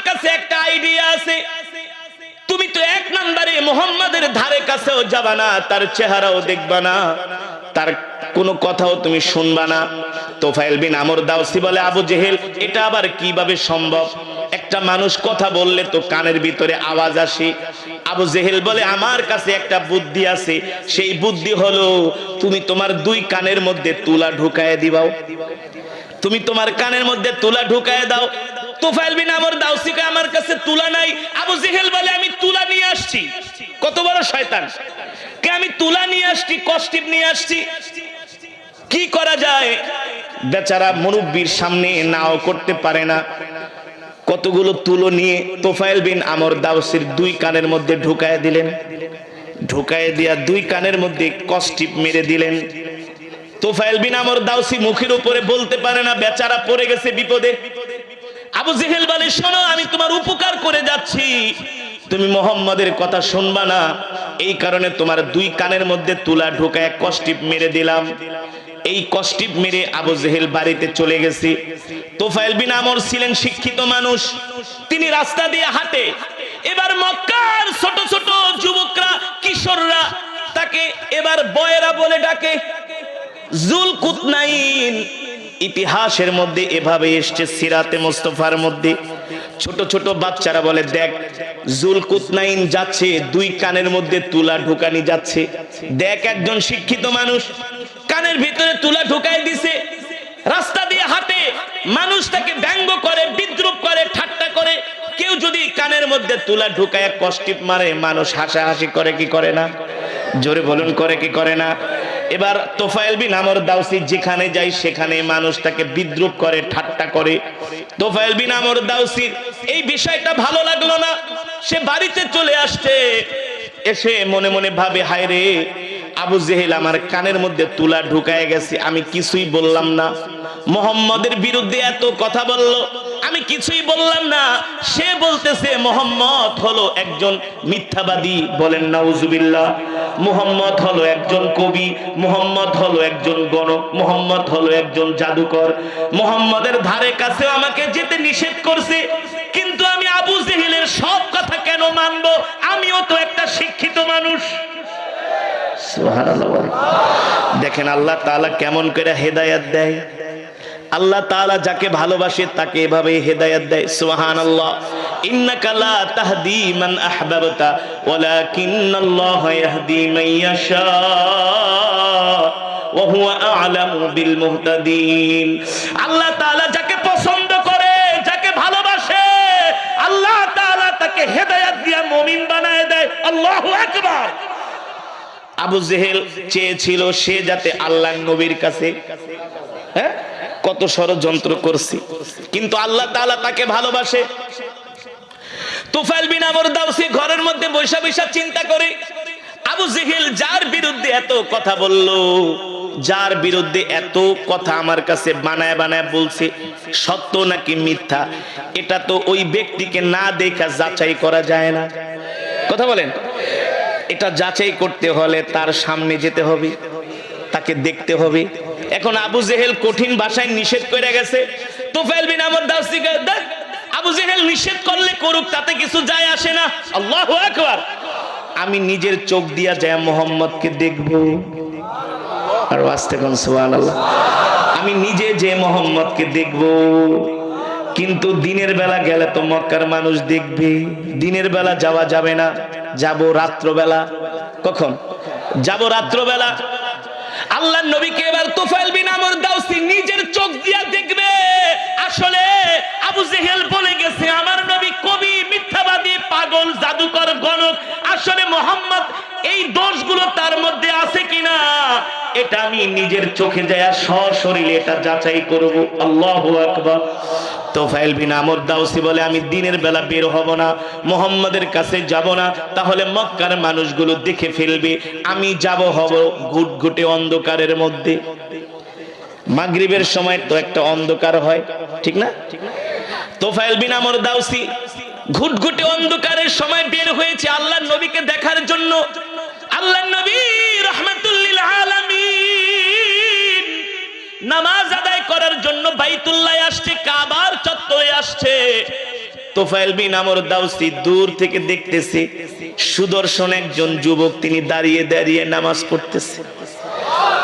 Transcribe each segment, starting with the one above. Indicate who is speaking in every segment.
Speaker 1: কাছে একটা আইডিয়া আছে, তুমি তো এক নম্বরে মুহাম্মাদের ধারে কাছেও যাবা না, তার চেহারাও দেখবা না, তার কোনো কথাও তুমি শুনবা না। তোফাইল বিন আমর দাউসি বলে, আবু জেহেল এটা আবার কিভাবে সম্ভব? একটা মানুষ কথা বললে তো কানের ভিতরে আওয়াজ আসে। আবু জেহেল বলে, আমার কাছে একটা বুদ্ধি আছে, সেই বুদ্ধি হলো তুমি তোমার দুই কানের মধ্যে তুলা ঢুকায় দিবাও, তুমি তোমার কানের মধ্যে তুলা ঢুকায় দাও। তোফাইল বিন আমর দাউসি কয়, আমার কাছে তুলা নাই। আবু জেহেল বলে, আমি তুলা নিয়ে আসছি। কত বড় শয়তান, কে আমি তুলা নিয়ে আসছি, কষ্টিপ নিয়ে আসছি। কি করা যায়? বেচারা মুরব্বির সামনে নাও করতে পারে না। কতগুলো তুলো নিয়ে তোফাইল বিন আমর দাউসির দুই কানের মধ্যে ঢুকায় দিলেন, ঢুকায় দিয়া দুই কানের মধ্যে কষ্টিপ মেরে দিলেন। তোফাইল বিন আমর দাউসি মুখের উপরে বলতে পারে না, বেচারা পড়ে গেছে বিপদে। আবু জেহেল বলে, শোনো, আমি তোমার উপকার করে যাচ্ছি, তুমি মুহাম্মাদের কথা শুনবা না, এই কারণে তোমার দুই কানের মধ্যে তুলা ঢুকায় কষ্টিপ মেরে দিলাম। এই কষ্টিপ মেরে আবু জেহেল বাড়িতে চলে গেছে। তোফাইল বিন আমর ছিলেন শিক্ষিত মানুষ, তিনি রাস্তা দিয়ে হাঁটে। এবার মক্কার ছোট ছোট যুবকরা, কিশোররা তাকে এবার বয়রা বলে ডাকে। জুলকুতনাইন ইতিহাসের মধ্যে এভাবে এসছে, সিরাতে মুস্তাফার মধ্যে ছোট ছোট বাচ্চারা বলে, দেখ জুলকুতনাইন যাচ্ছে, দুই কানের মধ্যে তুলা ঢুকানি যাচ্ছে। দেখ, একজন শিক্ষিত মানুষ কানের ভিতরে তুলা ঢুকাই দিছে, রাস্তা দিয়ে হাঁটে, মানুষ তাকে ব্যঙ্গ করে, বিদ্রুপ করে, ঠাট্টা করে। কেউ যদি কানের মধ্যে তুলা ঢুকায় কষ্টিপ মারে, মানুষ হাসাহাসি করে কি করে না? জোরে বলুন, করে কি করে না? এবার তোফাইল বিন আমর দাউসি যেখানে যায় সেখানে মানুষ তাকে বিদ্রুপ করে, ঠাট্টা করে। তোফাইল বিন আমর দাউসির এই বিষয়টা ভালো লাগলো না, সে বাড়িতে চলে আসছে। এসে মনে মনে ভাবে, হায় রে, আবু জেহেল আমার কানের মধ্যে তুলা ঢুকায় গেছে, আমি কিছুই বললাম না। মুহাম্মাদের বিরুদ্ধে এত কথা বলল, আমি কিছুই বললাম না। সে বলতেছে মুহাম্মদ হলো একজন মিথ্যাবাদী, বলেন নাউজুবিল্লাহ। মুহাম্মদ হলো একজন কবি, মুহাম্মদ হলো একজন গণক, মুহাম্মদ হলো একজন জাদুকর। মুহাম্মাদের ধারে কাছেও আমাকে যেতে নিষেধ করছে, কিন্তু আমি আবু জেহেলের সব কথা কেন মানবো? আমিও তো একটা শিক্ষিত মানুষ। সুবহানাল্লাহ। দেখেন আল্লাহ তাআলা কেমন করে হেদায়েত দেয়। আল্লাহ তাআলা যাকে ভালোবাসে তাকে এভাবে হেদায়েত দেয়। সুবহানাল্লাহ। ইন্নাকা লা তাহদি মান আহবাবতা ওয়ালাকিন্নাল্লাহা ইয়াহদি মান ইয়াশা ওয়া হুয়া আ'লামু বিল মুহতাদিন। আল্লাহ তাআলা যাকে পছন্দ করে, যাকে ভালোবাসে, আল্লাহ তাআলা তাকে হেদায়েত দিয়া মুমিন বানায় দেয়। আল্লাহু আকবার। আবু জেহেল চেয়েছিল সে যাতে আল্লাহর নবীর কাছে, হ্যাঁ, কত ষড়যন্ত্র করছে, কিন্তু আল্লাহ তাআলা তাকে ভালোবাসে। তুফাইল বিন আমর দাউসি ঘরের মধ্যে বৈশা বৈশা চিন্তা করে, আবু জেহেল যার বিরুদ্ধে এত কথা বলল, যার বিরুদ্ধে এত কথা আমার কাছে বানায় বানায় বলছে, সত্য নাকি মিথ্যা, এটা তো ওই ব্যক্তিকে না দেখা যাচাই করা যায় না। কথা বলেন, এটা যাচাই করতে হলে তার সামনে যেতে হবে, তাকে দেখতে হবে। এখন আবু জেহেল কঠিন ভাষায় নিষেধ করে গেছে। তুফাইল বিন আমর দাউসি দেখ, আবু জেহেল নিষেধ করলে করুক, তাতে কিছু যায় আসে না। আল্লাহু আকবার। আমি নিজের চোখ দিয়া যায় মুহাম্মদকে দেখব। আর আস্তে কোন সুবহানাল্লাহ। আমি নিজে যে মুহাম্মদকে দেখব, কিন্তু দিনের বেলা গেলে তো মক্কার মানুষ দেখবে, দিনের বেলা যাওয়া যাবে না, যাব রাত্রবেলা। কখন যাব? রাত্রবেলা। আল্লাহর নবীকে এবার তুফাইল বিন আমর দাউসি নিজের চোখ দিয়া দেখবে। আসলে আবু জেহেল বলে গেছে আমার নবী কবি, মিথ্যাবাদী, পাগল, জাদুকর, গণক। আসলে মুহাম্মদ এই দোষগুলো তার মধ্যে আছে কিনা এটা আমি নিজের চোখে যায় সশরীরে এটা যাচাই করব। আল্লাহু আকবার। তুফাইল বিন আমর দাউসি বলে, আমি দিনের বেলা বের হব না, মুহাম্মাদের কাছে যাব না, তাহলে মক্কার মানুষগুলো দেখে ফেলবে। আমি যাব হব ঘুটঘুটে অন্ধকারের মধ্যে। মাগরিবের সময় তো একটা অন্ধকার হয়, ঠিক না? তুফাইল বিন আমর দাউসি ঘুটঘুটে অন্ধকারের সময় বের হয়েছে আল্লাহর নবীকে দেখার জন্য। আল্লাহর নবী রাহমাতুল লিল আলামিন নামাজ আদায় করার জন্য বাইতুল্লাহ আসছে, কাবার চত্বরে আসছে। তোফায়েল বিন আমর দাউসি দূর থেকে দেখতেছে সুদর্শন একজন যুবক, তিনি দাঁড়িয়ে দাঁড়িয়ে নামাজ পড়তেছে।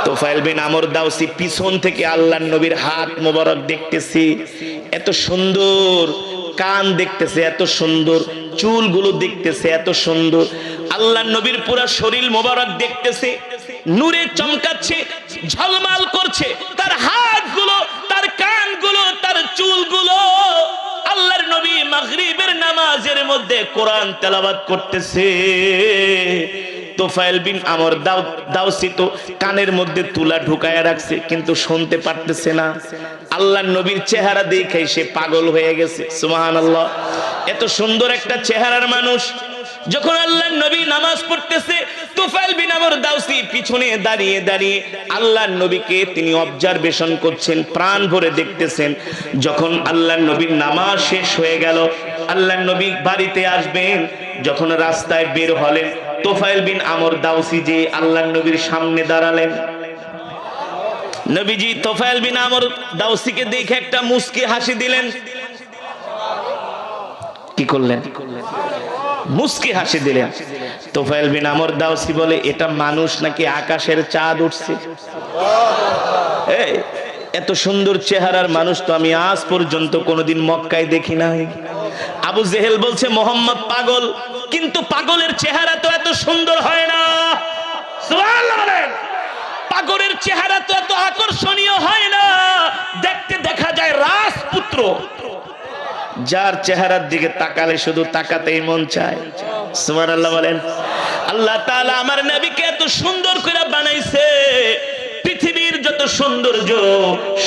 Speaker 1: তোফায়েল বিন আমর দাউসি পিছন থেকে আল্লাহর নবীর হাত মোবারক দেখতেছে, এত সুন্দর কান দেখতেছে, এত সুন্দর চুলগুলো দেখতেছে, এত সুন্দর আল্লাহর নবীর পুরো শরীর মোবারক দেখতেছে, নূরে চমকাচ্ছে, ঝলমল করছে, তার হাতগুলো, তার কানগুলো, তার চুলগুলো। আল্লাহর নবী মাগরিবের নামাজের মধ্যে কোরআন তেলাওয়াত করতেছে। তোফায়েল বিন আমর দাউসি তো কানের মধ্যে তুলা ঢুকায়া রাখছে, কিন্তু শুনতে পারতেছে না। আল্লাহর নবীর চেহারা দেখে সে পাগল হয়ে গেছে। সুবহানাল্লাহ, এত সুন্দর একটা চেহারার মানুষ। যখন আল্লাহর নবী নামাজ পড়তেছে, তোফায়েল বিন আমর দাউসি পিছনে দাঁড়িয়ে দাঁড়িয়ে আল্লাহর নবীকে তিনি অবজারভেশন করছেন, প্রাণ ভরে দেখতেছেন। যখন আল্লাহর নবীর নামাজ শেষ হয়ে গেল, আল্লাহর নবী বাড়িতে আসবেন, যখন রাস্তায় বের হলেন, তোফায়েল বিন আমর দাউসি যে আল্লাহর নবীর সামনে দাঁড়ালেন। নবীজি তোফায়েল বিন আমর দাউসিকে দেখে একটা মুস্কি হাসি দিলেন। কি করলেন? মুস্কি হাসি দিলেন। তোফায়েল বিন আমর দাউসি বলে, এটা মানুষ নাকি আকাশের চাঁদ উঠছে? এত সুন্দর চেহারার মানুষ তো আমি আজ পর্যন্ত কোনোদিন মক্কায় দেখি নাই। আবু জেহেল বলছে মোহাম্মদ পাগল, কিন্তু পাগলের চেহারা তো এত সুন্দর হয় না। সুবহানাল্লাহ বলেন। পাগলের চেহারা তো এত আকর্ষণীয় হয় না, দেখতে দেখা যায় রাজপুত্র, যার চেহারার দিকে তাকালে শুধু তাকাতেই মন চায়। সুবহানাল্লাহ বলেন। আল্লাহ তাআলা আমার নবীকে এত সুন্দর করে বানাইছে, পৃথিবীর যত সৌন্দর্য,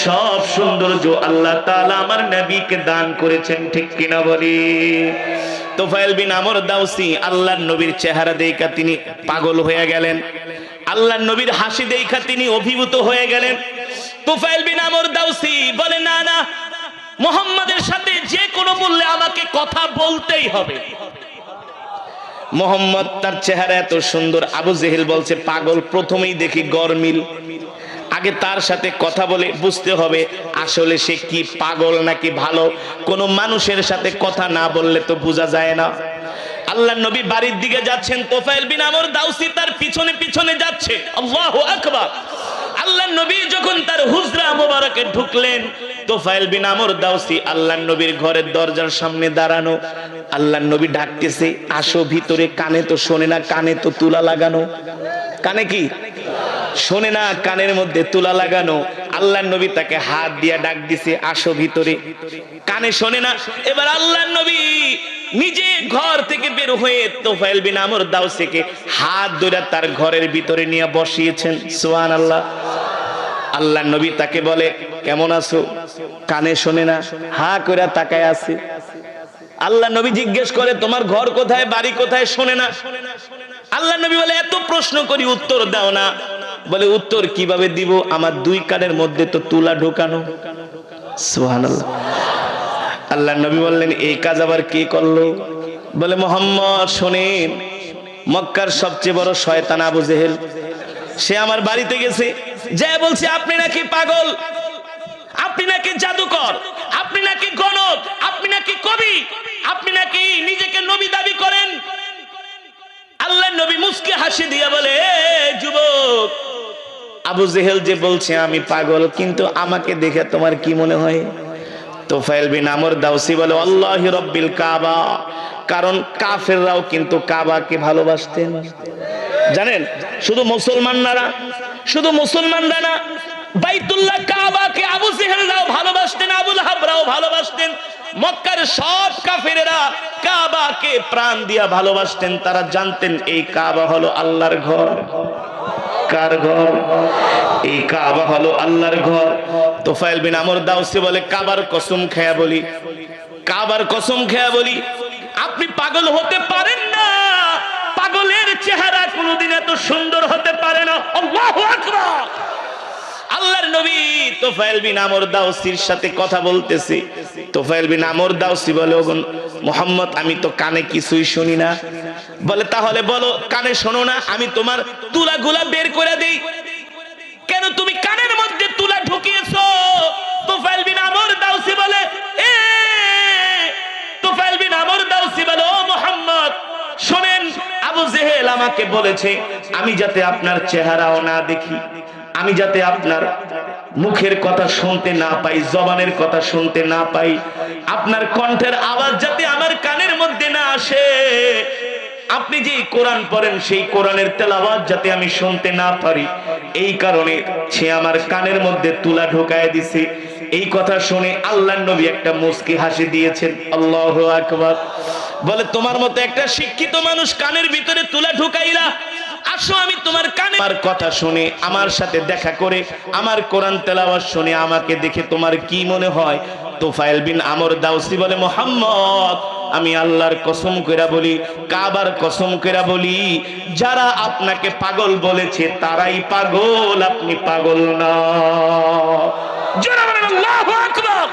Speaker 1: সব সৌন্দর্য আল্লাহ তাআলা আমার নবীকে দান করেছেন, ঠিক কিনা বলি? তোফায়েল বিন আমর দাউসি আল্লাহর নবীর চেহারা দেখা তিনি পাগল হয়ে গেলেন, আল্লাহর নবীর হাসি দেখা তিনি অভিভূত হয়ে গেলেন। তোফায়েল বিন আমর দাউসি বলে, না না, মুহাম্মাদের সাথে যে কোনো মূল্যে আমাকে কথা বলতেই হবে। মুহাম্মদ তার চেহারা এত সুন্দর। আবু জেহেল বলছে, পাগল, প্রথমেই দেখি গরমিল, আগে তার সাথে কথা বলে বুঝতে হবে আসলে সে কি পাগল নাকি ভালো। কোন মানুষের সাথে কথা না বললে তো বোঝা যায় না। আল্লাহর নবী বাড়ির দিকে যাচ্ছেন, তোফায়েল বিন আমর দাউসি তার পিছনে পিছনে যাচ্ছে। আল্লাহু আকবার। আল্লাহর নবী যখন তার হুজরা মোবারকে ঢুকলেন, তোফায়েল বিন আমর দাউসি আল্লাহর নবীর ঘরের দরজার সামনে দাঁড়ানো। আল্লাহর নবী ডাকতেছে, আসো ভিতরে। কানে তো শোনে না, কানে তো তুলা লাগানো। কানে কি শোনে না, কানের মধ্যে তুলা লাগানো। আল্লাহর নবী তাকে হাত দিয়া ডাক দিছে, আসো ভিতরে। কানে শোনে না। এবার আল্লাহর নবী নিজে ঘর থেকে বের হয়ে তোফায়েল বিন আমর দাউসিকে হাত ধরে তার ঘরের ভিতরে নিয়ে বসিয়েছেন। সুবহানাল্লাহ। আল্লাহর নবী তাকে বলে, কেমন আছো? কানে শোনে না, হা করে তাকায় আছে। আল্লাহর নবী জিজ্ঞেস করে, তোমার ঘর কোথায়, বাড়ি কোথায়? শোনে না। আল্লাহর নবী বলে, এত প্রশ্ন করি উত্তর দাও না। বলে, উত্তর কিভাবে দিব, আমার দুই কানের মধ্যে তো তুলা ঢোকানো। সুবহানাল্লাহ। আল্লাহর নবী বললেন, এই কাজ আবার কে করলো? বলে, মুহাম্মদ শোনেন, মক্কার সবচেয়ে বড় শয়তান আবু জেহেল, সে আমার বাড়িতে গেছে, যা বলছে আপনি নাকি পাগল, আপনি নাকি জাদুকর, আপনি নাকি গণক, আপনি নাকি কবি, আপনি নাকি নিজেকে নবী দাবি করেন। আল্লাহর নবী মুস্কি হাসি দিয়ে বলে, যুবক, আবু জেহেল যে বলছে আমি পাগল, কিন্তু আমাকে দেখে তোমার কি মনে হয়? তোফায়েল বিন আমর দাউসি বলে, আল্লাহি রাব্বিল কাবা। কারণ কাফেররাও কিন্তু কাবাকে ভালোবাসতেন। জানেন, শুধু মুসলমানরা না, বাইতুল্লাহ কাবাকে আবু জেহেলরাও ভালোবাসতেন, আবু লাহাবরাও ভালোবাসতেন। মক্কার সব কাফেরেরা কাবাকে প্রাণ দিয়া ভালোবাসতেন। তারা জানতেন এই কাবা হলো আল্লাহর ঘর। কার ঘর? এই কাবা হলো আল্লাহর ঘর। তোফায়েল বিন আমর দাউসি বলে, কাবার কসম খেয়া বলি, কাবার কসম খেয়া বলি, আপনি পাগল হতে পারেন না। পাগলের চেহারা কোনোদিন এত সুন্দর হতে পারে না। আল্লাহু আকবার। আল্লাহর নবী তোফায়েল বিন আমর দাউসির সাথে কথা বলতেছে। তোফায়েল বিন আমর দাউসি বলে, ওগো মুহাম্মদ, আমি তো কানে কিছুই শুনি না। বলে, তাহলে বলো, কানে শোনো না, আমি তোমার তুলাগুলা বের করে দেই। কেন তুমি কানের মধ্যে তুলা ঢুকিয়েছো? তোফায়েল বিন আমর দাউসি বলে, তোফায়েল আমাকে বলেছে আমি যাতে আপনার চেহারাও না দেখি, আমি যাতে আপনার মুখের কথা শুনতে না পাই, জবানের কথা শুনতে না পাই, আপনার কণ্ঠের আওয়াজ যাতে আমার কানের মধ্যে না আসে, আপনি যে কোরআন পড়েন সেই কোরআনের তেলাওয়াত যাতে আমি শুনতে না পারি, এই কারণে সে আমার কানের মধ্যে তুলা ঢোকায় দিছে। এই কথা শুনে আল্লাহর নবী একটা মুস্কি হাসি দিয়েছেন। আল্লাহু আকবার। বলে তোমার মতো একটা শিক্ষিত মানুষ কানের ভিতরে তুলা ঢুকাইলা, আসো আমি তোমার কানে আমার কথা শুনে, আমার সাথে দেখা করে, আমার কোরআন তেলাওয়াত শুনে আমাকে দেখে তোমার কি মনে হয়? তুফাইল বিন আমর দাউসি বলে, মুহাম্মদ আমি আল্লাহর কসম কইরা বলি, কাবার কসম কইরা বলি, যারা আপনাকে পাগল বলেছে তারাই পাগল, আপনি পাগল না। জোরে বলেন আল্লাহু আকবার।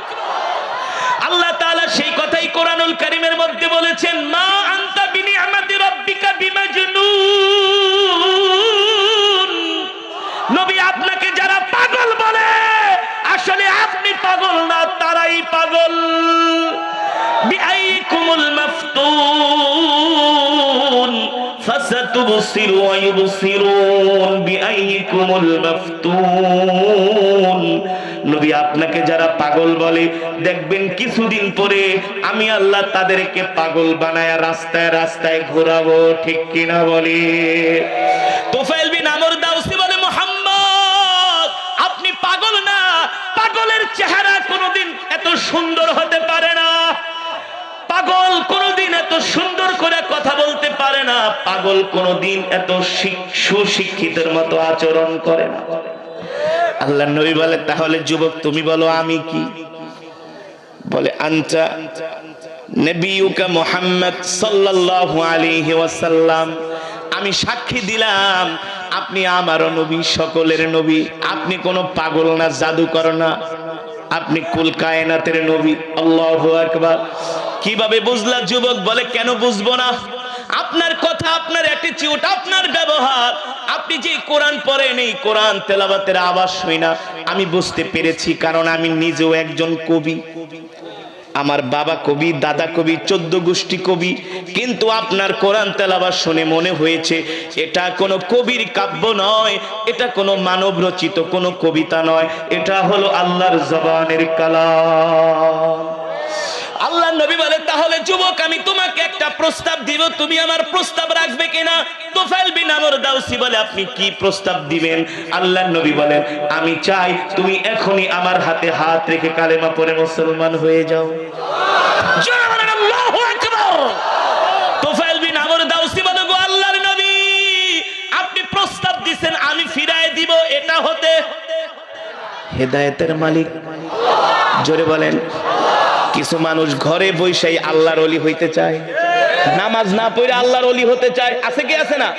Speaker 1: আল্লাহ তাআলা সেই কথাই কোরআনুল কারীমের মধ্যে বলেছেন, মা আনতা বিনিআমাতি রাব্বিকা বিমাজনুন। নবী আপনাকে যারা পাগল বলে আসলে আপনি পাগল না, তারাই পাগল। বিআইকুমুল মাফতুন ফাসাতুবসিরু ওয়া ইউবসিরুন বিআইকুমুল মাফতুন। নবী আপনাকে যারা পাগল বলে দেখবেন কিছুদিন পরে আমি আল্লাহ তাদেরকে পাগল বানায়া রাস্তায় রাস্তায় ঘোরাবো, ঠিক কিনা বলি? তুফাইল বিন আমর দাউসি বলে, মুহাম্মদ আপনি পাগল না, পাগলের চেহারা কোনোদিন এত সুন্দর হতে পারে না, পাগল কোনোদিন এত সুন্দর করে কথা বলতে পারে না, পাগল কোনোদিন এত সুশিক্ষিতের মতো আচরণ করে না। আল্লাহ নবী বলে, তাহলে যুবক তুমি বলো আমি কি? বলে, আনতা নবিয়ুকা মুহাম্মদ সাল্লাল্লাহু আলাইহি ওয়াসাল্লাম। আমি সাক্ষী দিলাম আপনি আমারও নবী, সকলের নবী। আপনি কোনো পাগল না, জাদুকর না, আপনি কুল কায়নাতের নবী। আল্লাহু আকবার। কিভাবে বুঝলা যুবক? বলে, কেন বুঝবো না? আপনার কথা, আপনার অ্যাটিটিউড, আপনার ব্যবহার, আপনি যে কোরআন পড়েন এই কোরআন তেলাওয়াতের আওয়াজ শুই না আমি বুঝতে পেরেছি, কারণ আমি নিজেও একজন কবি। আমার বাবা কবি, দাদা কবি, 14 গোষ্ঠী কবি, কিন্তু আপনার কোরআন তেলাওয়াত শুনে মনে হয়েছে এটা কোনো কবির কাব্য নয়, এটা কোনো মানব রচিত কোনো কবিতা নয়, এটা হলো আল্লাহর জবানের কালাম। আল্লাহ নবী বলে, তাহলে যুবক আমি তোমাকে একটা প্রস্তাব দিব, তুমি আমার প্রস্তাব রাখবে কিনা? তুফাইল বিন আমর দাউসি বলে, আপনি কি প্রস্তাব দিবেন? আল্লাহ নবী বলেন, আমি চাই তুমি এখনই আমার হাতে হাত রেখে কালেমা পড়ে মুসলমান হয়ে যাও। জোরে বলেন আল্লাহু আকবার। তুফাইল বিন আমর দাউসি বলে, গো আল্লাহর নবী আপনি প্রস্তাব দিবেন, আমি ফিরায় দিব, এটা হতে হেদায়েতের মালিক। জোরে বলেন। কিছু মানুষ ঘরে বসেই আল্লাহর ওলি হইতে চায়, নামাজ না পড়ে আল্লাহর ওলি হতে চায়। আছে কি আছে না?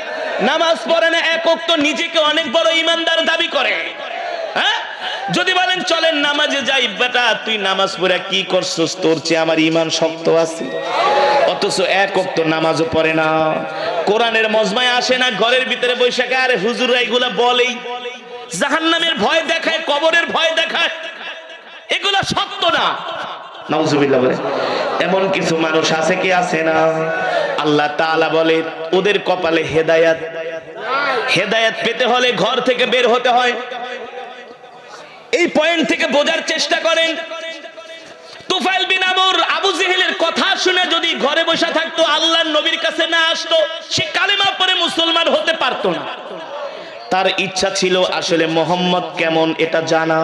Speaker 1: নামাজ পড়ে না, এক ওয়াক্ত নিজেকে অনেক বড় ইমানদার দাবি করে। হ্যাঁ, যদি বলেন চলেন নামাজে যাই, বেটা তুই নামাজ পড়ে কি করছস? তোর চেয়ে আমার ঈমান শক্ত আছে। অথচ এক ওয়াক্ত নামাজও পড়ে না, কোরআনের মজমায় আসে না, ঘরের ভিতরে বসে থাকে। আরে হুজুররা এগুলা বলেই, জাহান্নামের ভয় দেখায়, কবরের ভয় দেখায়, এগুলা সত্য না। নাউজুবিল্লাহ বলে। এমন কিছু মানুষ আছে কি আছে না? আল্লাহ তাআলা বলে ওদের কপালে হেদায়েত। হেদায়েত পেতে হলে ঘর থেকে বের হতে হয়। এই পয়েন্ট থেকে বোঝার চেষ্টা করেন। তুফাইল বিন আমর আবু জেহেলের কথা শুনে যদি ঘরে বসে থাকতো, আল্লাহর নবীর কাছে না আসতো, সে কালেমা পড়ে মুসলমান হতে পারতো না। তার ইচ্ছা ছিল আসলে মোহাম্মদ কেমন এটা জানা।